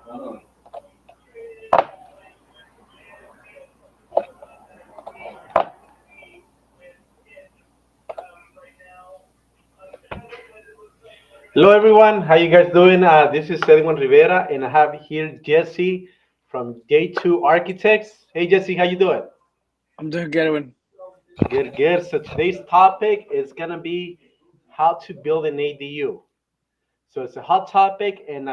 Hello everyone, how you guys doing? This is Edwin Rivera, and I have here Jesse from J2 Architects. Hey Jesse, how you doing? I'm doing good. When Good, good. So today's topic is gonna be how to build an ADU. So it's a hot topic, and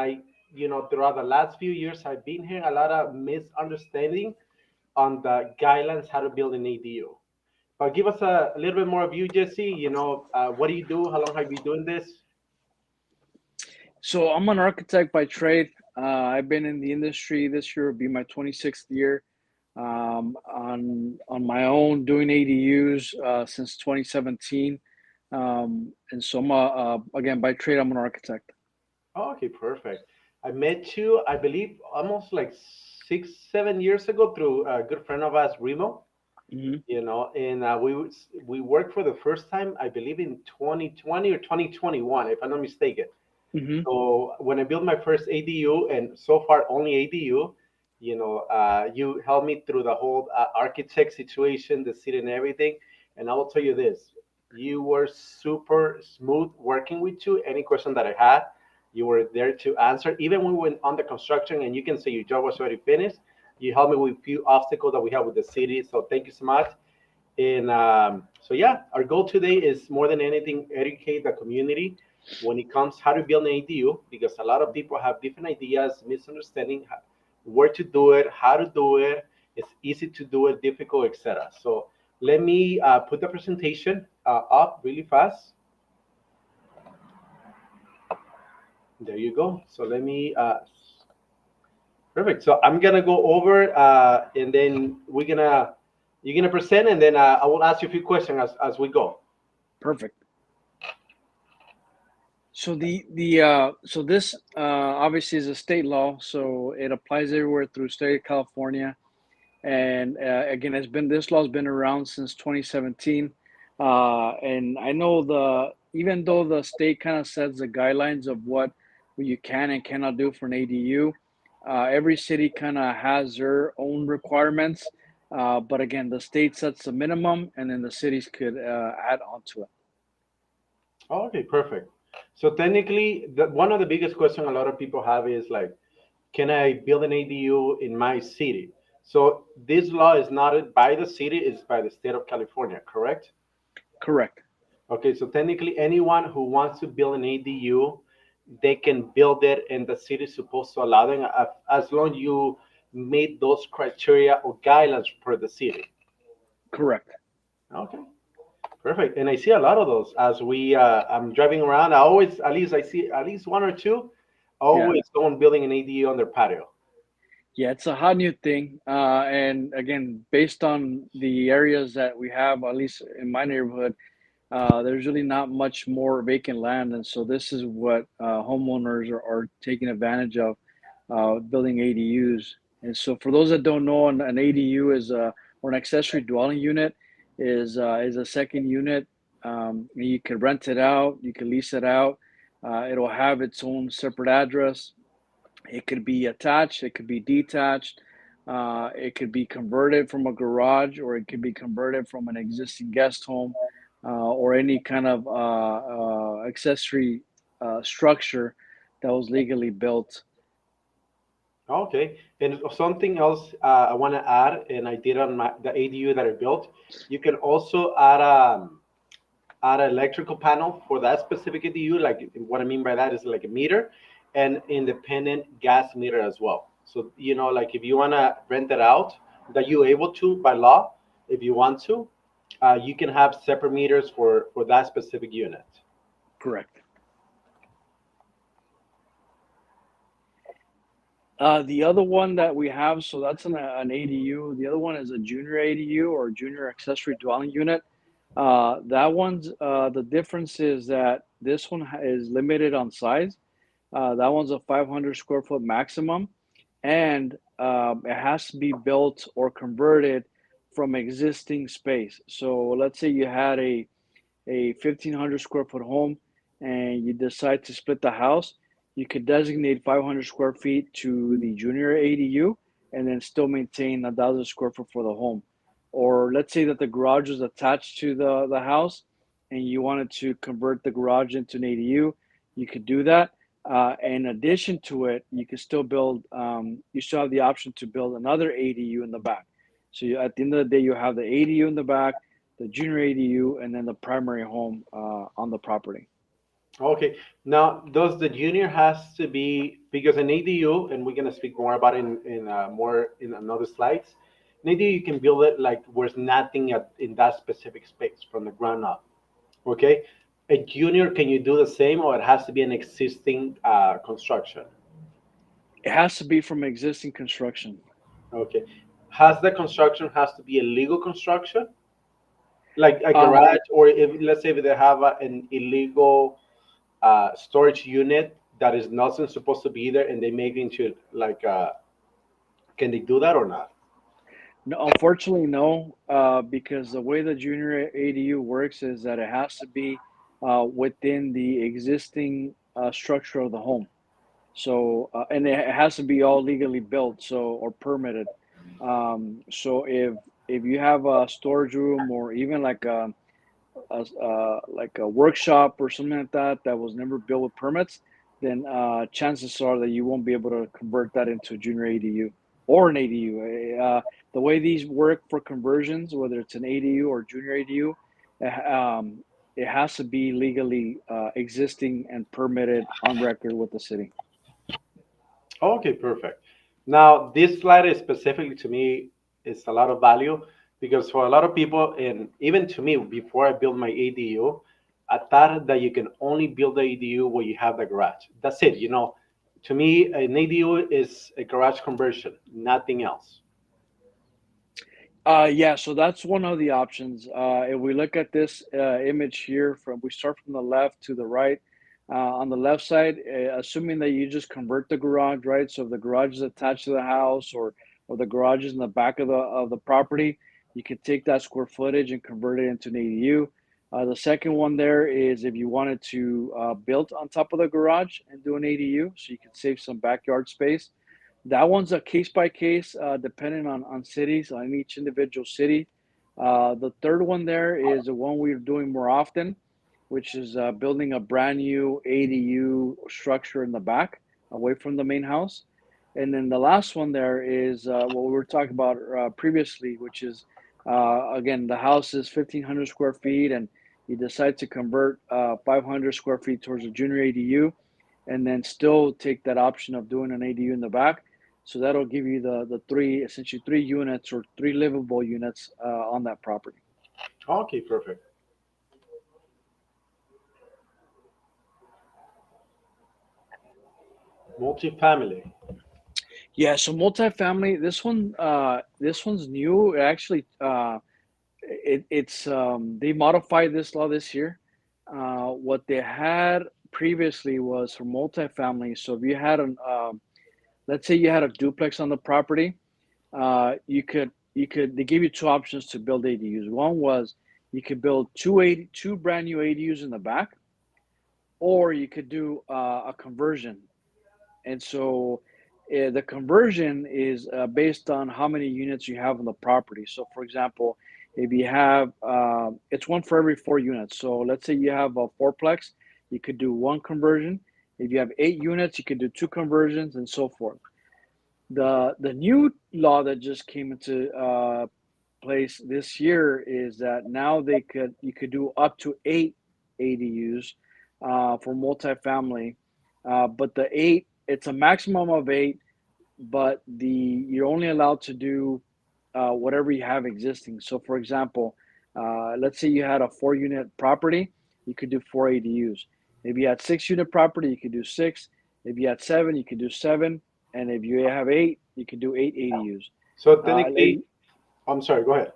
throughout the last few years, I've been hearing a lot of misunderstanding on the guidelines how to build an ADU. But give us a little bit more of you, Jesse. What do you do? How long have you been doing this? so I'm an architect by trade. I've been in the industry. This year will be my 26th year. On my own doing ADUs since 2017. And so again by trade I'm an architect. Oh, okay, perfect. I met you, I believe, almost like 6, 7 years ago through a good friend of ours, Remo. Hmm. And we worked for the first time, I believe, in 2020 or 2021, if I'm not mistaken. Hmm. So when I built my first ADU, and so far only ADU, you helped me through the whole architect situation, the city and everything. And I will tell you this, you were super smooth working with you. Any question that I had, you were there to answer. Even when we went on the construction and you can say your job was already finished, you helped me with a few obstacles that we have with the city. So thank you so much. And so, yeah, our goal today is more than anything educate the community when it comes how to build an ADU, because a lot of people have different ideas, misunderstanding where to do it, how to do it. It's easy to do it, difficult, etc. So let me put the presentation up really fast. There you go. So let me perfect. So I'm gonna go over, and then you're gonna present, and then I will ask you a few questions as we go. Perfect. So so this obviously is a state law, so it applies everywhere through state of California. And again, it's been this law's been around since 2017. And I know the even though the state kind of sets the guidelines of what you can and cannot do for an ADU, every city kind of has their own requirements. But again, the state sets the minimum, and then the cities could add on to it. Okay, perfect. So technically, one of the biggest question a lot of people have is like, can I build an ADU in my city? So this law is not by the city; it's by the state of California, correct? Correct. Okay, so technically, anyone who wants to build an ADU, they can build it, and the city is supposed to allow them as long you meet those criteria or guidelines for the city. Correct. Okay. Perfect. And I see a lot of those as I'm driving around. I always, at least I see at least one or two, Yeah. always someone building an ADU on their patio. Yeah, it's a hot new thing. And again, based on the areas that we have, at least in my neighborhood, there's really not much more vacant land. And so this is what homeowners are taking advantage of, building ADUs. And so for those that don't know, an ADU is or an accessory dwelling unit is a second unit. You can rent it out, you can lease it out. It'll have its own separate address. It could be attached, it could be detached, it could be converted from a garage, or it could be converted from an existing guest home, or any kind of accessory structure that was legally built. Okay. And something else I want to add, and I did on the ADU that I built, you can also add an electrical panel for that specific ADU. Like what I mean by that is like a meter and independent gas meter as well. So like if you want to rent it out, that you're able to by law, if you want to, you can have separate meters for that specific unit. Correct. The other one that we have, so that's an ADU. The other one is a junior ADU, or junior accessory dwelling unit. That one's the difference is that this one is limited on size. That one's a 500 square foot maximum, and it has to be built or converted from existing space. So let's say you had a 1,500 square foot home, and you decide to split the house. you could designate 500 square feet to the junior ADU and then still maintain 1,000 square feet for the home. Or let's say that the garage is attached to the house and you wanted to convert the garage into an ADU, you could do that. In addition to it, you can still build, you still have the option to build another ADU in the back. So at the end of the day, you have the ADU in the back, the junior ADU, and then the primary home on the property. Okay. Now, does the junior has to be because an ADU, and we're gonna speak more about it in more in another slides. An ADU you can build it like there's nothing in that specific space from the ground up. Okay. A junior, can you do the same, or it has to be an existing construction? It has to be from existing construction. Okay. Has the construction has to be a legal construction, like a Uh, garage, or if let's say if they have an illegal storage unit that is not supposed to be there and they make into like can they do that or not? no, unfortunately, no, because the way the junior ADU works is that it has to be within the existing structure of the home. So, and it has to be all legally built, so or permitted. So if you have a storage room or even like a workshop or something like that that was never built with permits, then chances are that you won't be able to convert that into a junior ADU or an ADU. The way these work for conversions, whether it's an ADU or junior ADU, it has to be legally existing and permitted on record with the city. Okay, perfect. Now this slide is specifically to me it's a lot of value because for a lot of people and even to me before I built my ADU, I thought that you can only build the ADU where you have the garage. That's it. To me an ADU is a garage conversion, nothing else. Yeah, so that's one of the options. If we look at this image here, we start from the left to the right. On the left side, assuming that you just convert the garage, right? So if the garage is attached to the house, or the garage is in the back of the property, you can take that square footage and convert it into an ADU. The second one there is if you wanted to build on top of the garage and do an ADU, so you can save some backyard space. That one's a case by case, depending on cities, on each individual city. The third one there is the one we're doing more often, which is building a brand new ADU structure in the back, away from the main house. And then the last one there is what we were talking about previously, which is again the house is 1,500 square feet, and you decide to convert 500 square feet towards a junior ADU, and then still take that option of doing an ADU in the back. So that'll give you the three, essentially three units or three livable units on that property. Okay, perfect. Multifamily. Yeah, so multifamily, this one's new. Actually, it's they modified this law this year. What they had previously was for multifamily. So if you had let's say you had a duplex on the property, you could they gave you two options to build ADUs. One was you could build two brand new ADUs in the back, or you could do a conversion. And so the conversion is based on how many units you have on the property. So, for example, if you have, it's one for every 4 units. So, let's say you have a fourplex, you could do one conversion. If you have 8 units, you could do two conversions, and so forth. The new law that just came into place this year is that now you could do up to 8 ADUs for multifamily, but the eight it's a maximum of 8, but you're only allowed to do whatever you have existing. So, for example, let's say you had a 4 unit property, you could do 4 ADUs. If you had 6 unit property, you could do six. If you had seven, you could do seven, and if you have 8, you could do 8 ADUs. So technically, And I'm sorry, go ahead.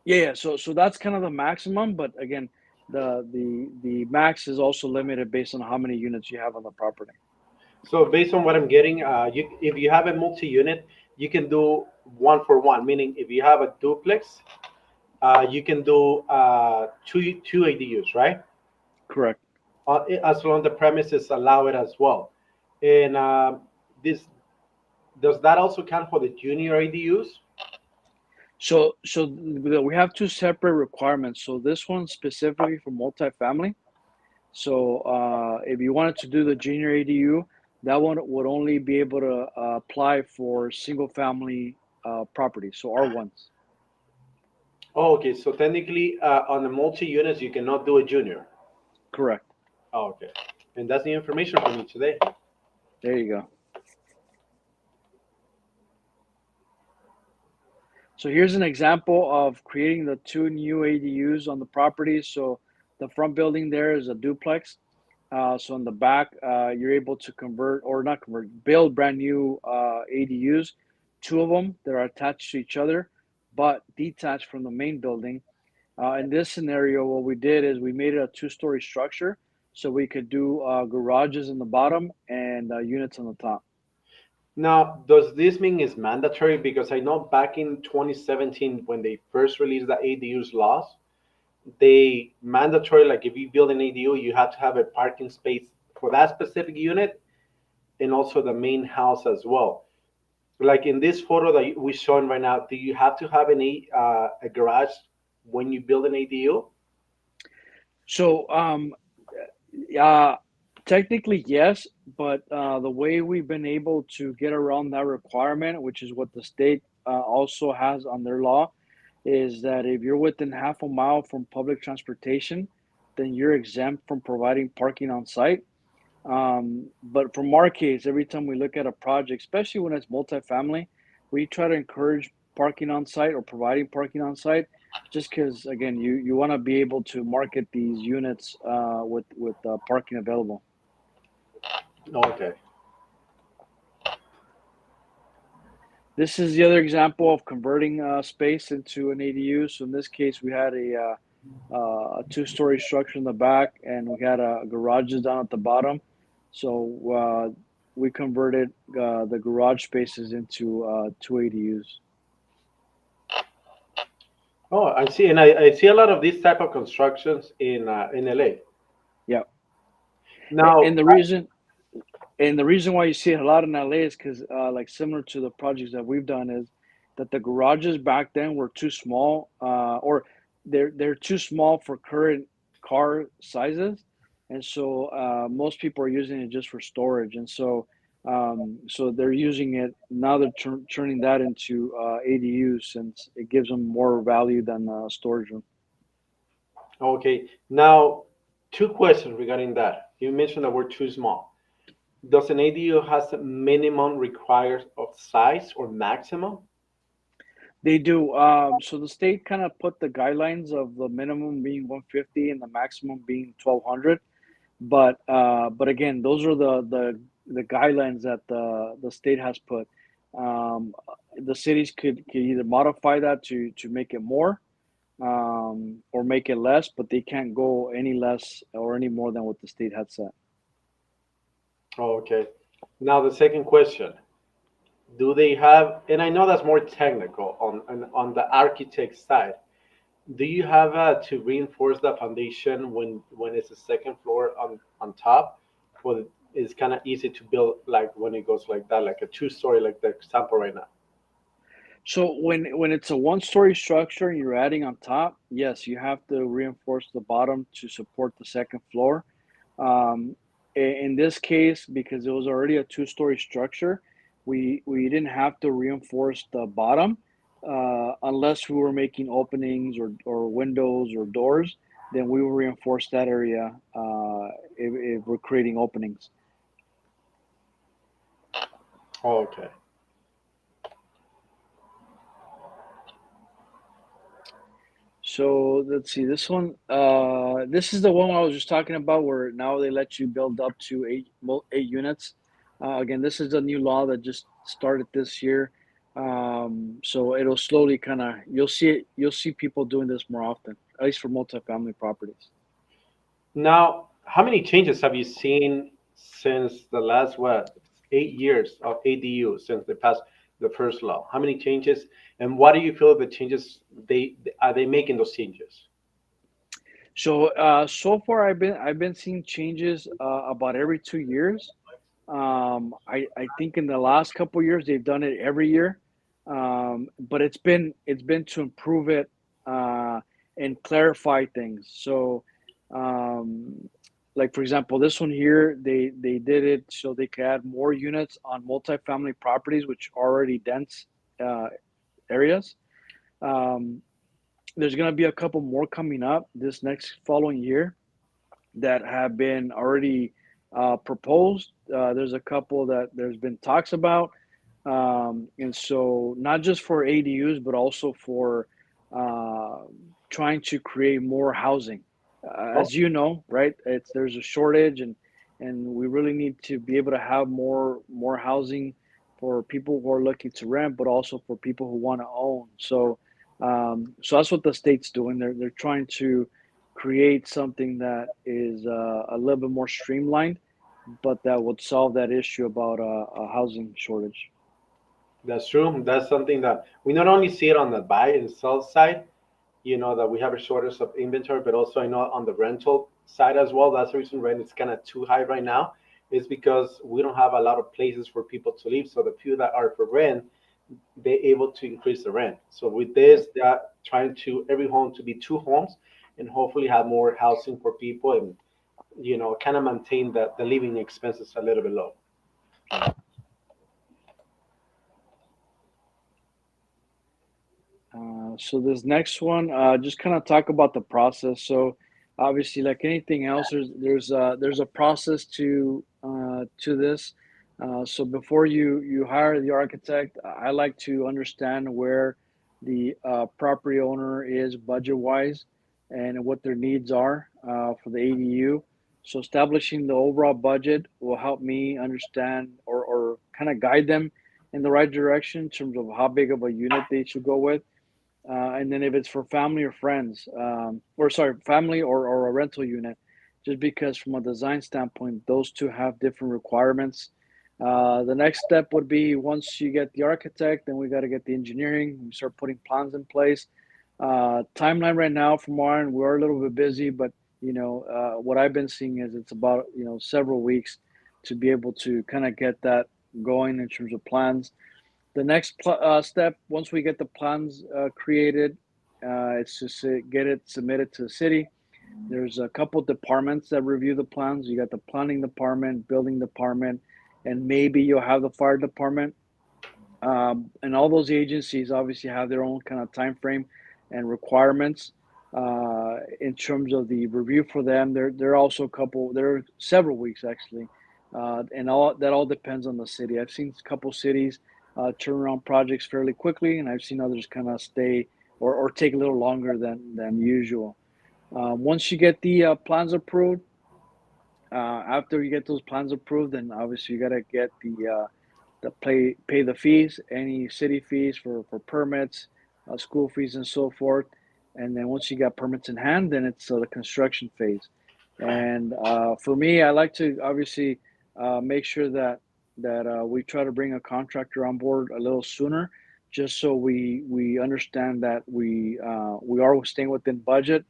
yeah, so that's kind of the maximum, but again, the max is also limited based on how many units you have on the property. So based on what I'm getting, if you have a multi-unit, you can do one for one. Meaning, if you have a duplex, you can do two ADUs, right? Correct. As long as the premises allow it as well. And this does that also count for the junior ADUs? We have two separate requirements. So this one specifically for multifamily. So if you wanted to do the junior ADU, that one would only be able to apply for single family properties, so R1s. Oh, okay. So technically, on the multi units, you cannot do a junior. Correct. Oh, okay. And that's the information for me today. There you go. So here's an example of creating the two new ADUs on the property. So the front building there is a duplex. So in the back, you're able to convert or not convert, build brand new ADUs, two of them that are attached to each other, but detached from the main building. In this scenario, what we did is we made it a two-story structure, so we could do garages in the bottom and units on the top. Now, does this mean it's mandatory? Because I know back in 2017, when they first released the ADUs laws, they mandatory, like if you build an ADU, you have to have a parking space for that specific unit and also the main house as well. Like in this photo that we're showing right now, do you have to have a garage when you build an ADU? So uh, technically yes, but the way we've been able to get around that requirement, which is what the state also has on their law, is that if you're within half a mile from public transportation, then you're exempt from providing parking on site. But from our case, every time we look at a project, especially when it's multifamily, we try to encourage parking on site or providing parking on site, just because again, you want to be able to market these units with parking available. Okay. This is the other example of converting space into an ADU. So in this case, we had a two-story structure in the back, and we had garages down at the bottom. So we converted the garage spaces into two ADUs. Oh, I see, and I see a lot of these type of constructions in LA. Yeah, Now, and the reason why you see it a lot in LA is because, like similar to the projects that we've done, is that the garages back then were too small, or they're too small for current car sizes, and so most people are using it just for storage, and so they're using it now. They're turning that into ADUs since it gives them more value than storage room. okay, now two questions regarding that. You mentioned that we're too small. Does an ADU has a minimum required of size or maximum? They do. So the state kind of put the guidelines of the minimum being 150 and the maximum being 1200. But again, those are the guidelines that the state has put. Um, the cities could either modify that to make it more, or make it less, but they can't go any less or any more than what the state had set. Okay. Now the second question. Do they have, and I know that's more technical on the architect side. Do you have to reinforce the foundation when it's a second floor on top? Well, it's kind of easy to build like when it goes like that, like a two-story, like the example right now. So when it's a one-story structure and you're adding on top, yes, you have to reinforce the bottom to support the second floor. In this case, because it was already a two-story structure, we didn't have to reinforce the bottom unless we were making openings or windows or doors. Then we will reinforce that area if we're creating openings. Okay. So let's see this one. This is the one I was just talking about, where now they let you build up to eight units. Again, this is a new law that just started this year. So it'll slowly kind of you'll see people doing this more often, at least for multifamily properties. Now, how many changes have you seen since the last, what, 8 years of ADU since they passed the first law? How many changes, and what do you feel the changes they are they making those changes? So so far I've been seeing changes about every 2 years. I think in the last couple of years they've done it every year, but it's been to improve it and clarify things. So, um, like for example, this one here, they did it so they could add more units on multifamily properties, which are already dense uh, areas. Um, there's gonna be a couple more coming up this next following year that have been already proposed. There's a couple that there's been talks about, and so not just for ADUs, but also for uh, trying to create more housing. Oh, As you know, right? There's a shortage, and we really need to be able to have more housing for people who are looking to rent, but also for people who want to own. So that's what the state's doing. They're trying to create something that is a little bit more streamlined, but that would solve that issue about a housing shortage. that's true. That's something that we not only see it on the buy and sell side, that we have a shortage of inventory, but also I know on the rental side as well. That's the reason rent is kind of too high right now, is because we don't have a lot of places for people to live. So the few that are for rent, they're able to increase the rent. So with Yep. this, they're trying to every home to be two homes and hopefully have more housing for people and kind of maintain the living expenses a little bit low. Yeah. So this next one, just kind of talk about the process. So obviously, like anything else, there's a process to this. So before you hire the architect, I like to understand where the property owner is budget wise and what their needs are for the ADU. So establishing the overall budget will help me understand or kind of guide them in the right direction in terms of how big of a unit they should go with, and then if it's for family or friends, or sorry, family or a rental unit, just because from a design standpoint, those two have different requirements. The next step would be once you get the architect, then we got to get the engineering. We start putting plans in place. Timeline right now from our end, we're a little bit busy, but what I've been seeing is it's about several weeks to be able to kind of get that going in terms of plans. The next step, once we get the plans created, it's just to get it submitted to the city. There's a couple departments that review the plans. You got the planning department, building department, and maybe you'll have the fire department. And all those agencies obviously have their own kind of time frame and requirements in terms of the review for them. There are also a couple. There are several weeks actually, and all that all depends on the city. I've seen a couple cities turn around projects fairly quickly, and I've seen others kind of stay or take a little longer than usual. Once you get the plans approved, after you get those plans approved, then obviously you got to get the pay the fees, any city fees for permits, school fees, and so forth. And then once you got permits in hand, then it's the construction phase. And for me, I like to obviously make sure that we try to bring a contractor on board a little sooner, just so we understand that we are staying within budget.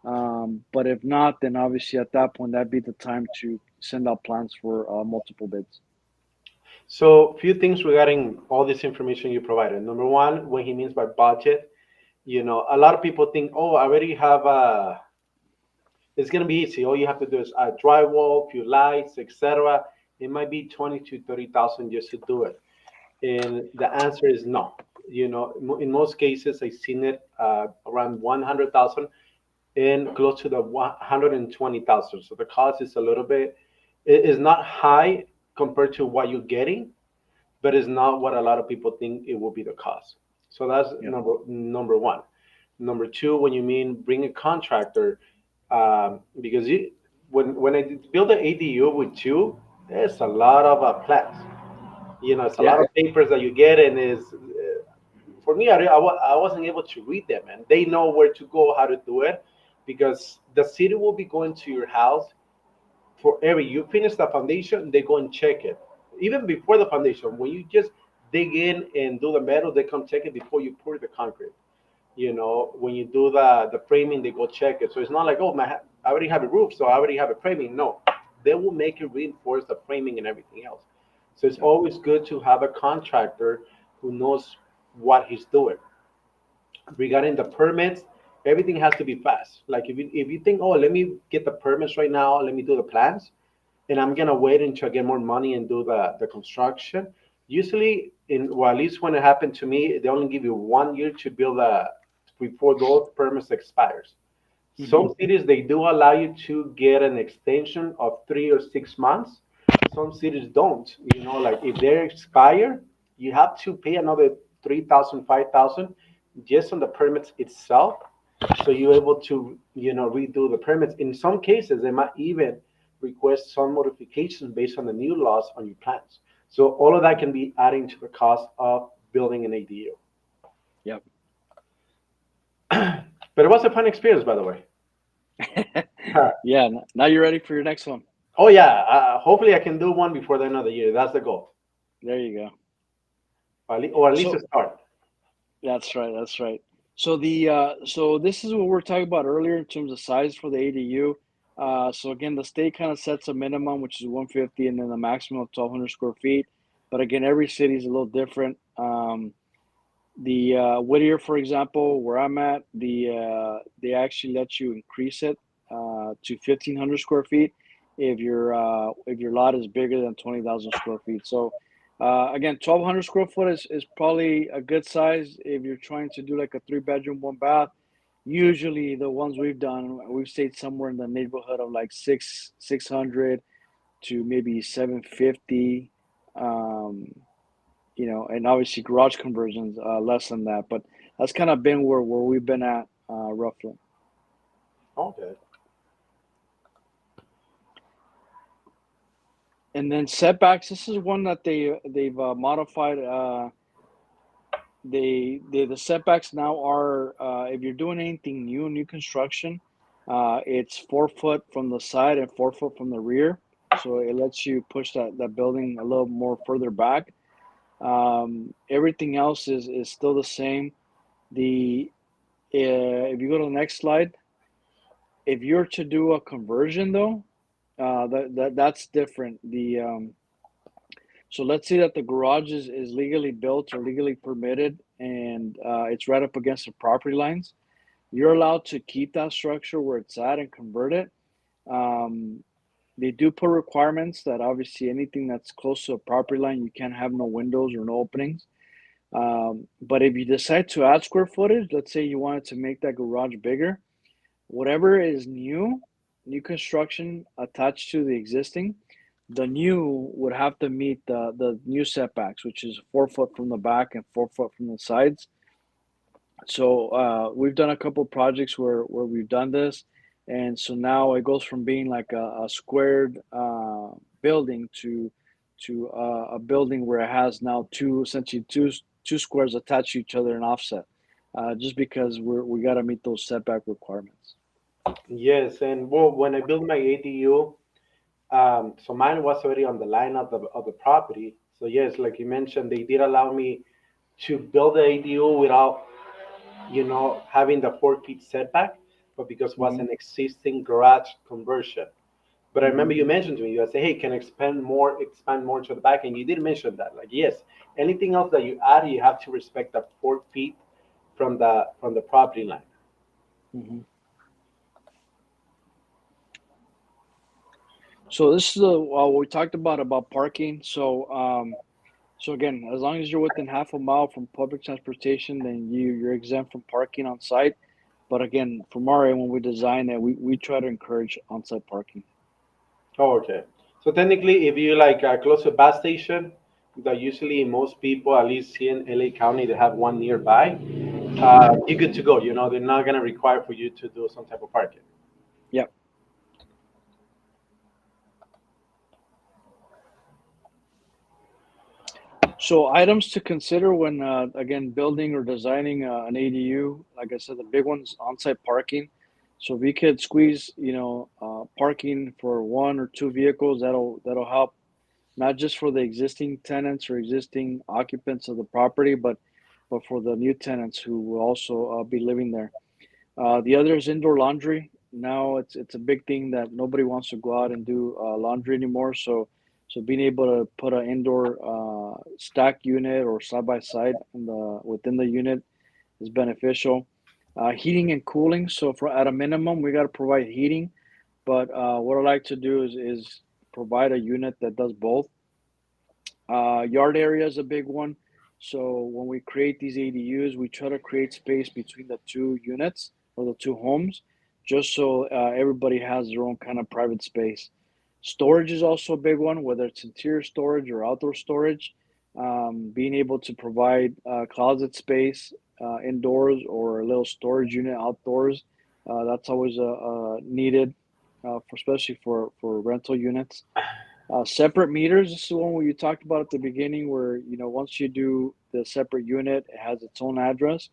But if not, then obviously at that point that'd be the time to send out plans for multiple bids. So, few things regarding all this information you provided. Number one, what he means by budget, a lot of people think, oh, I already have it's gonna be easy. All you have to do is drywall, few lights, etc. It might be 20 to 30,000 just to do it, and the answer is no. In most cases, I've seen it around 100,000 and close to the 120,000. So the cost is a little bit, it is not high compared to what you're getting, but it's not what a lot of people think it will be the cost. So that's Yep. number one. Number two, when you mean bring a contractor, because when I did build an ADU with you, there's a lot of plans. It's a Yeah. lot of papers that you get, and is for me, I wasn't able to read them, and they know where to go, how to do it, because the city will be going to your house for every you finish the foundation, they go and check it. Even before the foundation, when you just dig in and do the metal, they come check it before you pour the concrete. When you do the framing, they go check it. So it's not like, oh, I already have a roof, so I already have a framing. No, they will make it reinforce the framing and everything else. So it's Yep. always good to have a contractor who knows what he's doing. Regarding the permits, everything has to be fast. Like if you think, oh, let me get the permits right now, let me do the plans, and I'm gonna wait until I get more money and do the construction. Usually, well, at least when it happened to me, they only give you 1 year to build a before those permits expires. Hmm. Some cities they do allow you to get an extension of 3 or 6 months. Some cities don't. Like if they expire, you have to pay another 3,000, 5,000 just on the permits itself. So you're able to, redo the permits. In some cases, they might even request some modifications based on the new laws on your plans. So all of that can be adding to the cost of building an ADU. Yep. But it was a fun experience, by the way. Yeah. Now you're ready for your next one. Oh yeah, hopefully I can do one before the end of the year. That's the goal, There you go. or at least So to start. that's right. That's right. So this is what we're talking about earlier in terms of size for the ADU. So again, the state kind of sets a minimum, which is 150, and then the maximum of 1,200 square feet. But again, every city is a little different. The Whittier, for example, where I'm at, they actually let you increase it to 1,500 square feet if your lot is bigger than 20,000 square feet. So again, 1,200 square foot is probably a good size if you're trying to do like a three-bedroom, one bath. Usually, the ones we've done, we've stayed somewhere in the neighborhood of like 600 to maybe 750. Um, and obviously garage conversions less than that, but that's kind of been where we've been at roughly. Okay. And then setbacks. This is one that they've modified. The setbacks now are if you're doing anything new construction, it's 4 foot from the side and 4 foot from the rear. So it lets you push that building a little more further back. Everything else is still the same. The If you go to the next slide, if you're to do a conversion though, that's different. The So let's say that the garage is legally built or legally permitted, and it's right up against the property lines. You're allowed to keep that structure where it's at and convert it. Um, they do put requirements that obviously anything that's close to a property line, you can't have no windows or no openings. But if you decide to add square footage, let's say you wanted to make that garage bigger, whatever is new construction attached to the existing, the new would have to meet the new setbacks, which is 4 foot from the back and 4 foot from the sides. So we've done a couple of projects where we've done this, and so now it goes from being like a squared building to a building where it has now essentially two squares attached to each other and offset, just because we got to meet those setback requirements. Yes, and well, when I built my ADU, so mine was already on the line of the property. So yes, like you mentioned, they did allow me to build the ADU without, having the 4 feet setback, but because it was Hmm. an existing garage conversion. But I remember Hmm. you mentioned to me, you said, hey, can I expand more to the back, and you did mention that. Like, yes, anything else that you add, you have to respect the 4 feet from the property line. Hmm. So this is what we talked about parking. So again, as long as you're within half a mile from public transportation, then you're exempt from parking on site. But again, from our end, when we design it, we try to encourage on-site parking. Oh, okay. So technically, if you like close to a bus station, that usually most people, at least here in LA County, they have one nearby. You're good to go. They're not gonna require for you to do some type of parking. Yep. So items to consider when again building or designing an ADU. Like I said, the big one's on-site parking. So if we could squeeze, parking for one or two vehicles, that'll help not just for the existing tenants or existing occupants of the property, but for the new tenants who will also be living there. The other is indoor laundry. now it's a big thing that nobody wants to go out and do laundry anymore. So being able to put an indoor stack unit or side by side in the within the unit is beneficial. Heating and cooling. So for at a minimum, we got to provide heating. But what I like to do is provide a unit that does both. Yard area is a big one. So when we create these ADUs, we try to create space between the two units or the two homes, just so everybody has their own kind of private space. Storage is also a big one, whether it's interior storage or outdoor storage. Being able to provide closet space indoors or a little storage unit outdoors, that's always needed, especially for rental units. Separate meters, this is one where you talked about at the beginning, where once you do the separate unit, it has its own address.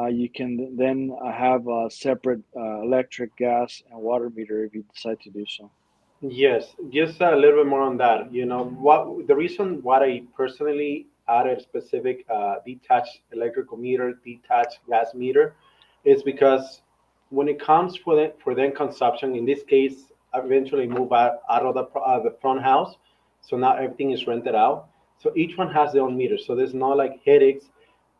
You can then have a separate electric, gas, and water meter if you decide to do so. Yes, just a little bit more on that. You know, what the reason why I personally added specific detached electrical meter, detached gas meter, is because when it comes for the consumption, in this case, I eventually move out of the front house, so now everything is rented out. So each one has their own meter, so there's no like headaches.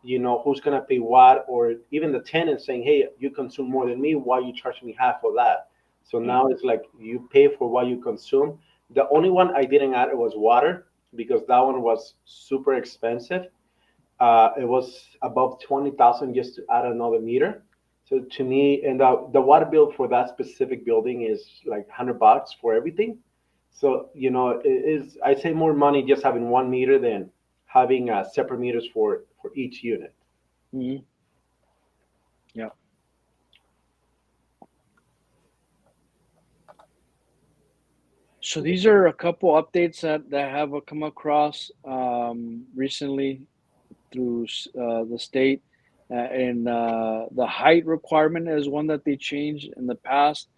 You know who's gonna pay what, or even the tenant saying, "Hey, you consume more than me. Why you charge me half of that?" So now it's like you pay for what you consume. The only one I didn't add was water because that one was super expensive. It was above 20,000 just to add another meter. So to me, and the water bill for that specific building is like $100 for everything. So it is I say more money just having one meter than having separate meters for each unit. Hmm. Yeah. So these are a couple updates that have come across recently through the state. And the height requirement is one that they changed in the past.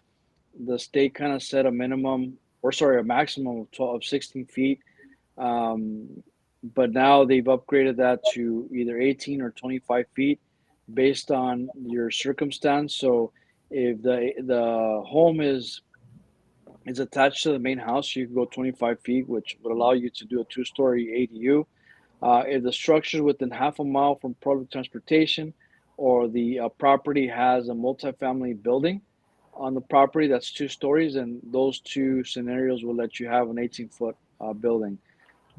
The state kind of set a minimum, or sorry, a maximum of 12, of 16 feet. Um, but now they've upgraded that to either 18 or 25 feet based on your circumstance. So if the home is attached to the main house, you can go 25 feet, which would allow you to do a two-story ADU. If the structure is within half a mile from public transportation, or the property has a multifamily building on the property that's two stories, and those two scenarios will let you have an 18-foot building.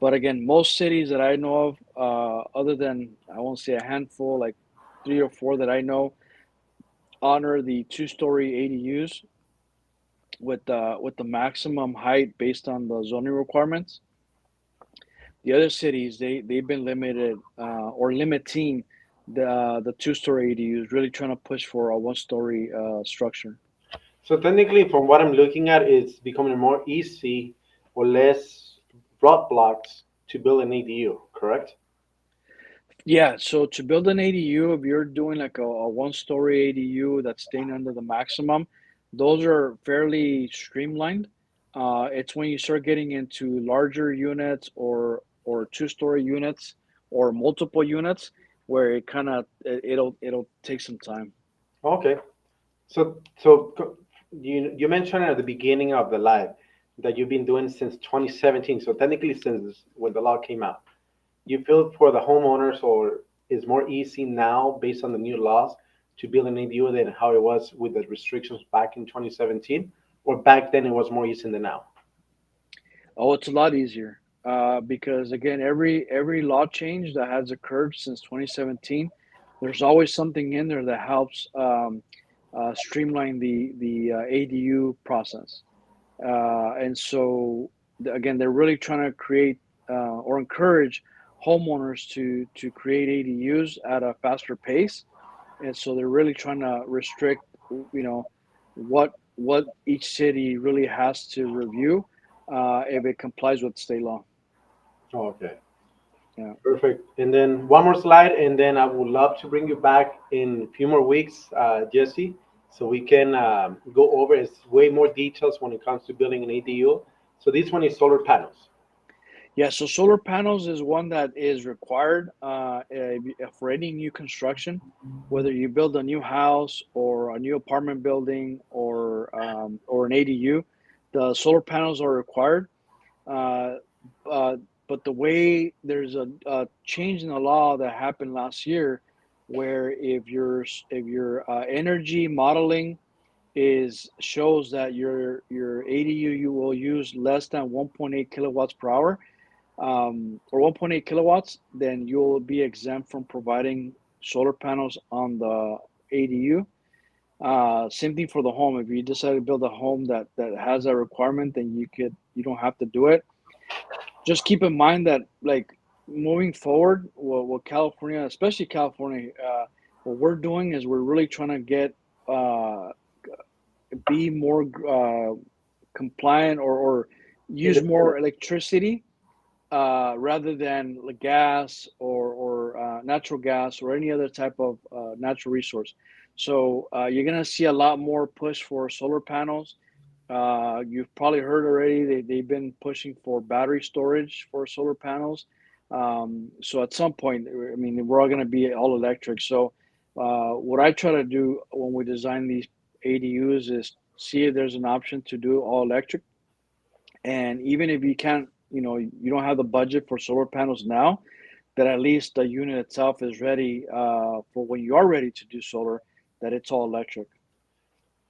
But again, most cities that I know of, other than I won't say a handful, like three or four that I know, honor the two-story ADUs with the maximum height based on the zoning requirements. The other cities, they've been limited or limiting the two-story ADUs, really trying to push for a one-story structure. So technically, from what I'm looking at, it's becoming more easy or less roadblocks to build an ADU, correct? Yeah, so to build an ADU, if you're doing like a one-story ADU that's staying under the maximum, those are fairly streamlined. It's when you start getting into larger units or two-story units or multiple units where it kind of it'll take some time. Okay. So you mentioned at the beginning of the live that you've been doing since 2017. So technically, since when the law came out, you feel for the homeowners or is more easy now based on the new laws to build an ADU than how it was with the restrictions back in 2017, or back then it was more easy than now. Oh, it's a lot easier because again, every law change that has occurred since 2017, there's always something in there that helps streamline the ADU process. And so again, they're really trying to create or encourage homeowners to create ADUs at a faster pace. And so they're really trying to restrict, what each city really has to review if it complies with state law. Okay. Yeah. Perfect. And then one more slide, and then I would love to bring you back in a few more weeks, Jesse, so we can go over way more details when it comes to building an ADU. So this one is solar panels. Yeah, so solar panels is one that is required for any new construction, whether you build a new house or a new apartment building or an ADU. The solar panels are required. Uh, uh, but the way there's a change in the law that happened last year, where if your energy modeling is shows that your ADU you will use less than 1.8 kilowatts per hour, or 1.8 kilowatts, then you'll be exempt from providing solar panels on the ADU. Same thing for the home. If you decide to build a home that has a requirement, then you don't have to do it. Just keep in mind that, like, moving forward, what California, especially California, what we're doing is we're really trying to get uh, be more compliant, or use more electricity rather than gas or natural gas or any other type of natural resource. So you're gonna see a lot more push for solar panels. You've probably heard already they've been pushing for battery storage for solar panels. So at some point, I mean, we're all gonna be all electric. So what I try to do when we design these ADUs is see if there's an option to do all electric, and even if you can't, you don't have the budget for solar panels now, that at least the unit itself is ready for when you are ready to do solar, that it's all electric.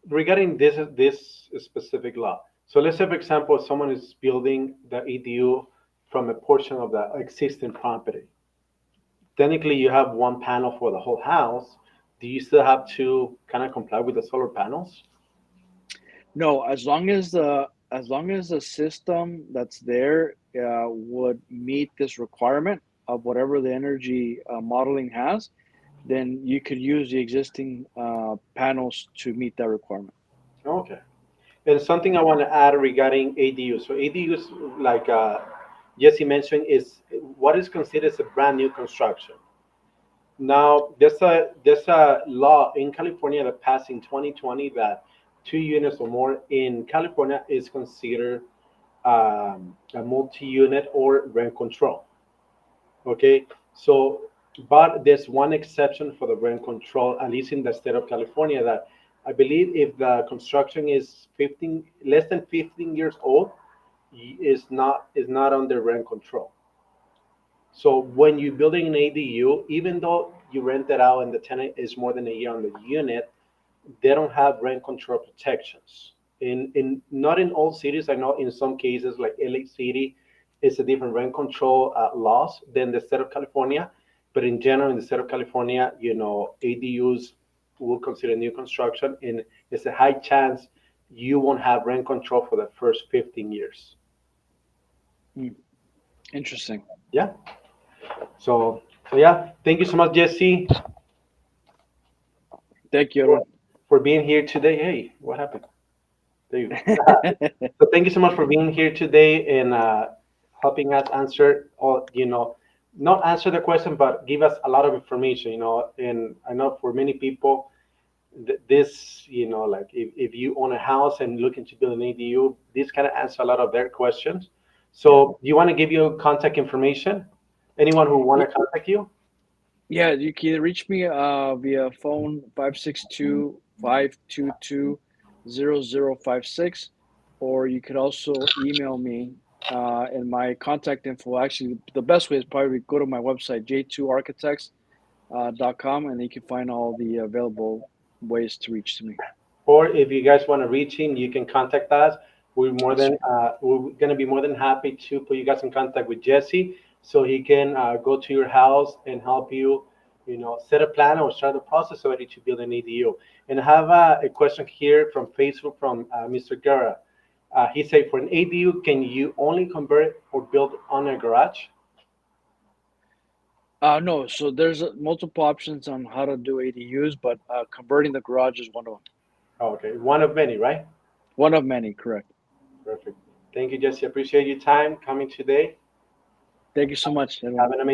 Regarding this specific law. So let's say, for example, someone is building the EDU from a portion of the existing property. Technically, you have one panel for the whole house. Do you still have to kind of comply with the solar panels? No, as long as the system that's there would meet this requirement of whatever the energy modeling has, then you could use the existing panels to meet that requirement. Okay. And something I want to add regarding ADUs. So ADUs, like Jesse mentioned, is what is considered as a brand new construction. Now, there's a law in California that passed in 2020 that 2 units or more in California is considered a multi-unit or rent control. Okay, so but there's one exception for the rent control, at least in the state of California, that I believe if the construction is 15 less than 15 years old, is not under rent control. So when you're building an ADU, even though you rent it out and the tenant is more than a year on the unit, they don't have rent control protections. In not in all cities, I know in some cases like LA City, it's a different rent control laws than the state of California. But in general, in the state of California, ADUs will consider new construction, and it's a high chance you won't have rent control for the first 15 years. Hmm, interesting. Yeah. So yeah, thank you so much, Jesse, Thank you, for, Aaron. for being here today. Hey, what happened? There you go. So thank you so much for being here today and helping us answer all, not answer the question, but give us a lot of information, And I know for many people, this, like if you own a house and looking to build an ADU, this kind of answer a lot of their questions. Yeah. So do you want to give your contact information? Anyone who want Yeah, to contact you? yeah, you can reach me via phone 562-522-0056, or you could also email me, and my contact info. Actually, the best way is probably go to my website, j2architects.com, and you can find all the available ways to reach to me. Or if you guys want to reach him, you can contact us. Yes, sir. We're gonna be more than happy to put you guys in contact with Jesse so he can go to your house and help you, set a plan or start the process already to build an EDU. And I have a question here from Facebook from Mr. Guerra. He said, for an ADU, can you only convert or build on a garage? No, so there's multiple options on how to do ADUs, but converting the garage is one of them. Oh, okay, one of many, right? One of many, correct. Perfect. Thank you, Jesse. Appreciate your time coming today. Thank you so much, everyone. Have an amazing